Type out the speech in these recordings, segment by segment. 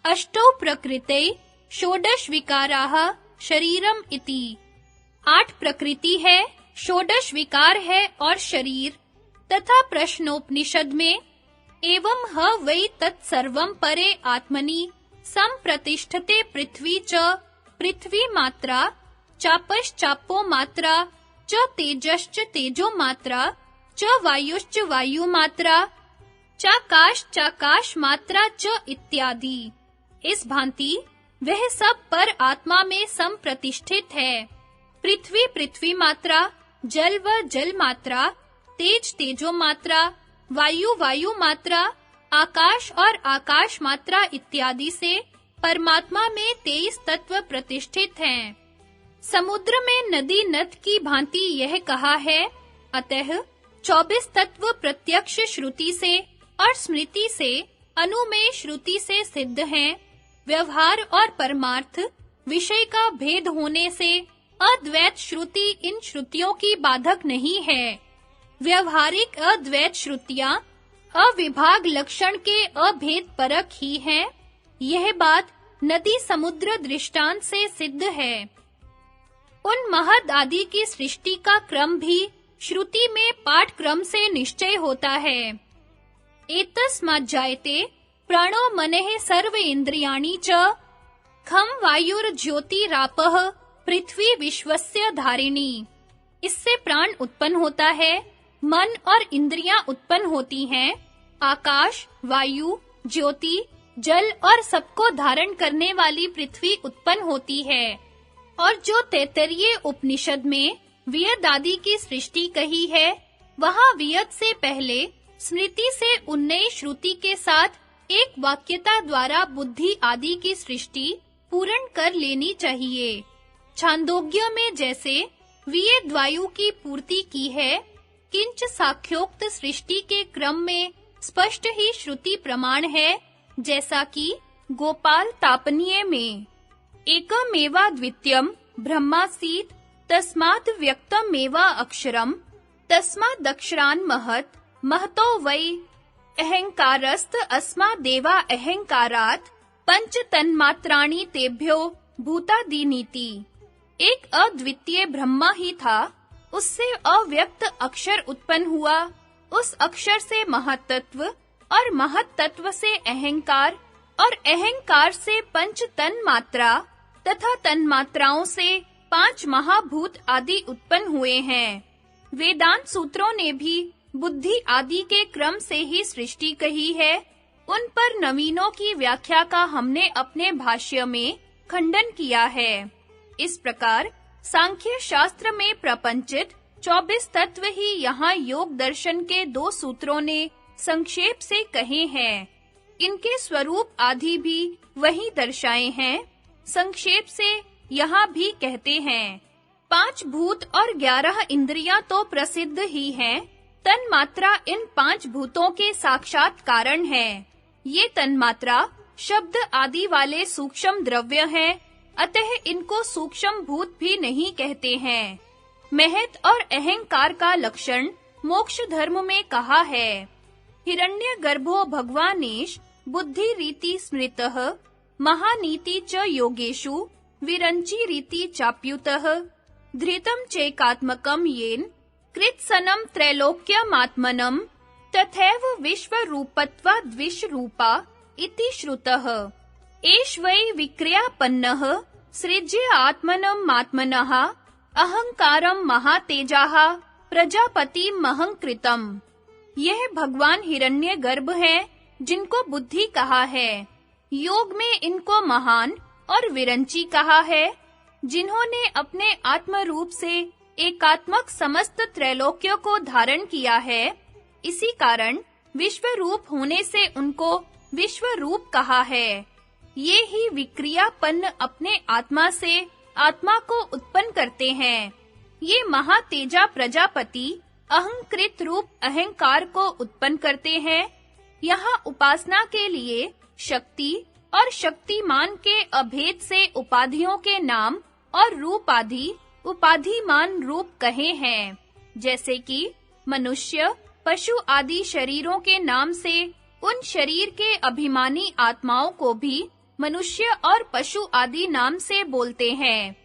अष्टौ प्रकृतै षोडश विकाराः शरीरम इति। 8 प्रकृति है, षोडश विकार है और शरीर। तथा प्रश्नोपनिषद में एवं ह वै तत्सर्वं परे आत्मनि संप्रतिष्ठते पृथ्वी च पृथ्वी मात्रा चापश्चापो मात्रा च तेजश्च तेजो मात्रा च वायुश्च वायु मात्रा चाकाश मात्रा च इत्यादि। इस भांति वह सब पर आत्मा में संप्रतिष्ठित है। पृथ्वी पृथ्वी मात्रा, जल व जल मात्रा, तेज तेजो मात्रा, वायु वायु मात्रा, आकाश और आकाश मात्रा इत्यादि से परमात्मा में 23 तत्व प्रतिष्ठित हैं। समुद्र में नदी नद की भांति यह कहा है। अतः 24 तत्व प्रत्यक्ष श्रुति से और स्मृति से अनुमेय श्रुति से सिद्ध हैं। व्यवहार और परमार्थ विषय का भेद होने से अद्वैत श्रुति इन श्रुतियों की बाधक नहीं है। व्यवहारिक अद्वैत श्रुतियां अविभाग लक्षण के अभेद परक ही हैं। यह बात नदी समुद्र दृष्टांत से सिद्ध है। उन महद आदि की सृष्टि का क्रम भी श्रुति में पाठ क्रम से निश्चय होता है। एतस्माज्जायते प्राणो मनः सर्व इंद्रियाणि च खम वायुर्ज्योतिरापः पृथ्वी विश्वस्य धारिणी। इससे प्राण उत्पन्न होता है, मन और इंद्रियां उत्पन्न होती हैं, आकाश, वायु, ज्योति, जल और सबको धारण करने वाली पृथ्वी उत्पन्न होती है। और जो तैत्तरीय उपनिषद में वियद आदि की सृष्टि कही है, वहां वियद से पहले स्मृति से उन्नय श्रुति के साथ एक वाक्यता द्वारा बुद्धि आदि की सृष्टि पूर्ण कर लेनी चाहिए। छांदोग्य में जैसे वियद वायु की पूर्ति की है, किंच साख्योक्त सृष्टि के क्रम में स्पष्ट ही श्रुति प्रमाण है, जैसा कि गोपाल तापनीय में एकमेवा द्वितीयम ब्रह्मासीत् तस्मात् व्यक्तमेवा अक्षरम तस्मादक्षरान् महत् महतो वै अहंकारस्त अस्मादेवा अहंकारात् पंच तन्मात्राणि तेभ्यो भूतादीनीति। एक अद्वितीय ब्रह्मा ही था, उससे अव्यक्त अक्षर उत्पन्न हुआ, उस अक्षर से महत्तत्व और महत्तत्व से अहंकार और अहंकार से पंच तन्मात्रा तथा तन्मात्राओं से 5 महाभूत आदि उत्पन्न हुए हैं। वेदांत सूत्रों ने भी बुद्धि आदि के क्रम से ही सृष्टि कही है। उन पर नवीनों की व्याख्या का हमने अपने भाष्य में खंडन किया है। इस प्रकार सांख्य शास्त्र में प्रपंचित 24 तत्व ही यहाँ योग दर्शन के 2 सूत्रों ने संक्षेप से कहे हैं। इनके स्वरूप आदि भी वही दर्शाए हैं। संक्षेप से यहाँ भी कहते हैं। 5 भूत और 11 इंद्रियां तो प्रसिद्ध ही हैं। तन्मात्रा इन 5 भूतों के साक्षात कारण है। ये तन्मात्रा शब्द आदि वाले सूक्ष्म द्रव्य हैं, अतः इनको सूक्ष्म भूत भी नहीं कहते हैं। महत और अहंकार का लक्षण मोक्ष धर्म में कहा है। हिरण्यगर्भो भगवानेश बुद्धि रीति स्मृतः महानीति च योगेषु विरंची रीति चाप्युतः धृतम चैकात्मकम येन कृत्सनम त्रैलोक्यमात्मनम तथैव विश्वरूपत्वाद्विश्वरूपा इति श्रुतः। एष वै विक्रियापन्नः सृज्य आत्मनमात्मनः अहंकारं महातेजाः प्रजापतिम् महंकृतम्। यह भगवान हिरण्यगर्भ हैं, जिनको बुद्धि कहा है। योग में इनको महान और विरंची कहा है, जिन्होंने अपने आत्म रूप से एकात्मक समस्त त्रैलोक्य को धारण किया है। इसी कारण विश्व रूप होने से उनको विश्व रूप कहा है। ये ही विक्रियापन्न अपने आत्मा से आत्मा को उत्पन्न करते हैं। ये महातेजा प्रजापति अहंकृत रूप अहंकार को उत्पन्न करते हैं। यहाँ उपासना के लिए शक्ति और शक्तिमान के अभेद से उपाधियों के नाम और रूप आदि उपाधिमान रूप कहे हैं। जैसे कि मनुष्य, पशु आदि शरीरों के नाम से उन शरीर के अभिमानी आत्माओं को भी मनुष्य और पशु आदि नाम से बोलते हैं।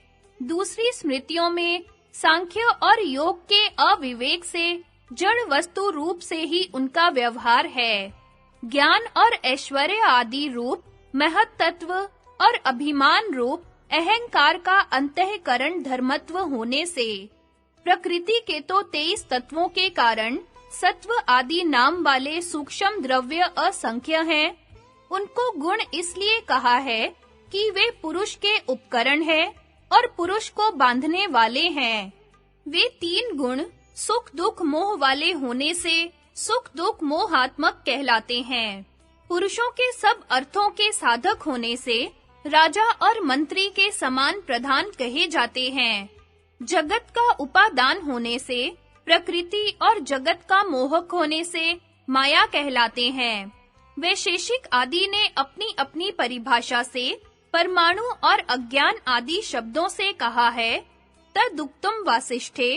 दूसरी स्मृतियों में सांख्य और योग के अविवेक से जड़ वस्तु रूप से ही उनका व्यवहार है। ज्ञान और ऐश्वर्य आदि रूप महत् तत्व और अभिमान रूप अहंकार का अंतःकरण धर्मत्व होने से प्रकृति के तो 23 तत्वों के कारण सत्व आदि नाम वाले सूक्ष्म द्रव्य असंख्य हैं। उनको गुण इसलिए कहा है कि वे पुरुष के उपकरण हैं और पुरुष को बांधने वाले हैं। वे 3 गुण सुख दुख मोह वाले होने से सुख दुख मोहात्मक कहलाते हैं। पुरुषों के सब अर्थों के साधक होने से राजा और मंत्री के समान प्रधान कहे जाते हैं। जगत का उपादान होने से प्रकृति और जगत का मोहक होने से माया कहलाते हैं। वैशेषिक आदि ने अपनी-अपनी परिभाषा से परमाणु और अज्ञान आदि शब्दों से कहा है। तदुक्तम वासिष्ठे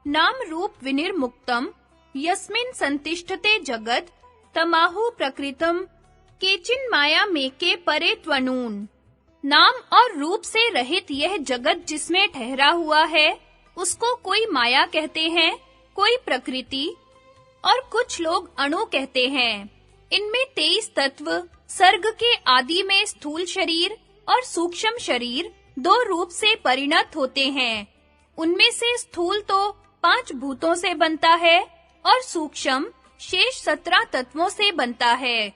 नाम रूप विनिर्मुक्तम यस्मिन् संतिष्ठते जगत तमाहु प्रकृतम केचिन माया मेके परे त्वनून। नाम और रूप से रहित यह जगत जिसमें ठहरा हुआ है उसको कोई माया कहते हैं, कोई प्रकृति और कुछ लोग अणु कहते हैं। इनमें 23 तत्व सर्ग के आदि में स्थूल शरीर और सूक्ष्म शरीर 2 रूप से परिणत होते हैं। उनमें से स्थूल तो 5 भूतों से बनता है और सूक्ष्म शेष 17 तत्वों से बनता है।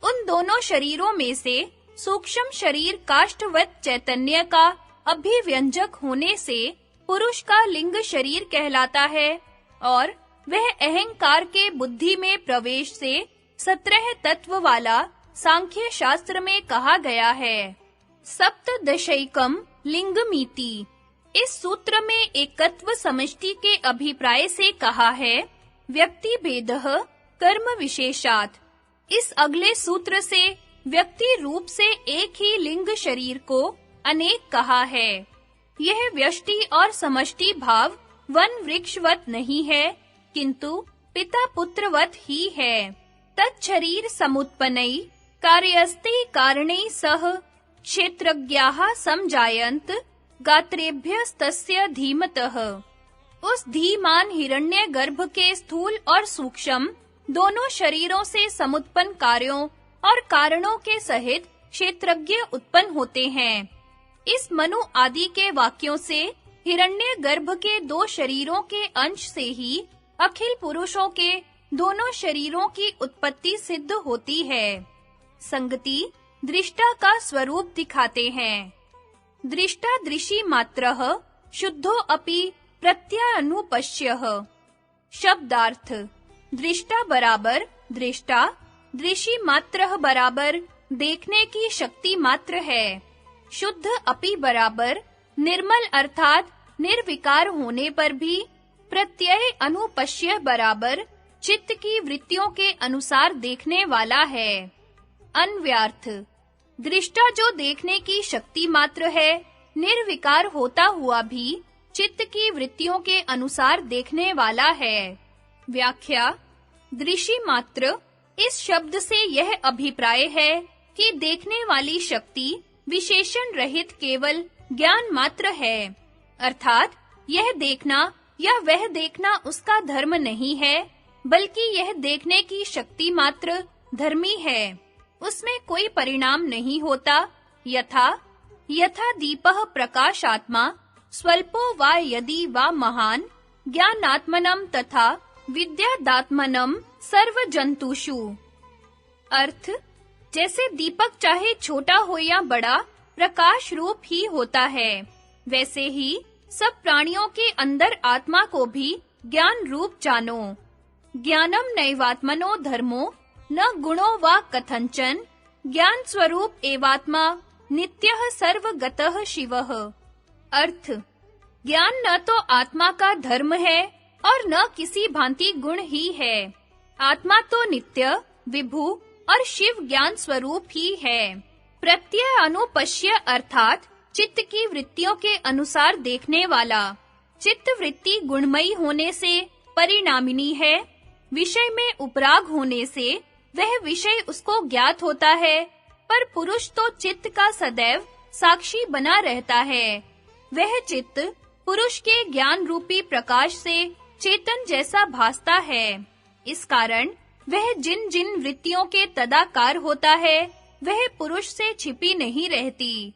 उन दोनों शरीरों में से सूक्ष्म शरीर काष्ठवत चैतन्य का अभिव्यंजक होने से पुरुष का लिंग शरीर कहलाता है और वह अहंकार के बुद्धि में प्रवेश से 17 तत्व वाला सांख्य शास्त्र में कहा गया है। सप्तदशैकम लिंगमिति। इस सूत्र में एकत्व समष्टि के अभिप्राय से कहा है व्यक्ति भेदः कर्म विशेषात्। इस अगले सूत्र से व्यक्ति रूप से एक ही लिंग शरीर को अनेक कहा है। यह व्यष्टि और समष्टि भाव वन वृक्षवत नहीं है किंतु पिता पुत्रवत ही है। तच्छरीर समुत्पन्नै कार्यस्ते कारणै सह क्षेत्रज्ञाः समजायन्त गात्रेभ्यस्तस्य धीमतः। उस धीमान हिरण्यगर्भ के स्थूल और सूक्ष्म दोनों शरीरों से समुत्पन्न कार्यों और कारणों के सहित क्षेत्रज्ञ उत्पन्न होते हैं। इस मनु आदि के वाक्यों से हिरण्यगर्भ के 2 शरीरों के अंश से ही अखिल पुरुषों के दोनों शरीरों की उत्पत्ति सिद्ध होती है। संगति दृष्टा का स्वरूप दिखाते हैं। दृष्टा दृशि मात्रः शुद्धो अपि प्रत्यानुपश्यः। शब्दार्थ दृष्टा बराबर दृष्टा, दृशि मात्रः बराबर देखने की शक्ति मात्र है। शुद्ध अपि बराबर निर्मल अर्थात निर्विकार होने पर भी प्रत्यय अनुपश्य बराबर चित्त की वृत्तियों के अनुसार देखने वाला है। अन्व्यार्थ दृष्टा जो देखने की शक्ति मात्र है, निर्विकार होता हुआ भी चित्त की वृत्तियों के अनुसार देखने वाला है। व्याख्या दृशि मात्र इस शब्द से यह अभिप्राय है कि देखने वाली शक्ति विशेषण रहित केवल ज्ञान मात्र है, अर्थात यह देखना या वह देखना उसका धर्म नहीं है, बल्कि यह देखने की शक्ति मात्र धर्मी है। उसमें कोई परिणाम नहीं होता। यथा दीपः प्रकाशात्मा स्वल्पो वा यदि वा महान ज्ञानात्मनं तथा विद्यादात्मनं सर्वजंतुषु। अर्थ जैसे दीपक चाहे छोटा हो या बड़ा प्रकाश रूप ही होता है, वैसे ही सब प्राणियों के अंदर आत्मा को भी ज्ञान रूप जानो। ज्ञानम नैवात्मनो धर्मो न गुणो वा कथंचन ज्ञान स्वरूप एवात्मा नित्यः सर्वगतः शिवः। अर्थ ज्ञान न तो आत्मा का धर्म है और न किसी भांति गुण ही है। आत्मा तो नित्य, विभु और शिव ज्ञान स्वरूप ही है। प्रत्यय अनुपश्य अर्थात चित्त की वृत्तियों के अनुसार देखने वाला। चित्त वृत्ति गुणमयी होने से परिणामिनी है। विषय में उपराग होने से वह विषय उसको ज्ञात होता है, पर पुरुष तो चित्त का सदैव साक्षी बना रहता है। वह चित्त पुरुष के ज्ञान रूपी प्रकाश से चेतन जैसा भासता है। इस कारण वह जिन-जिन वृत्तियों के तदाकार होता है, वह पुरुष से छिपी नहीं रहती।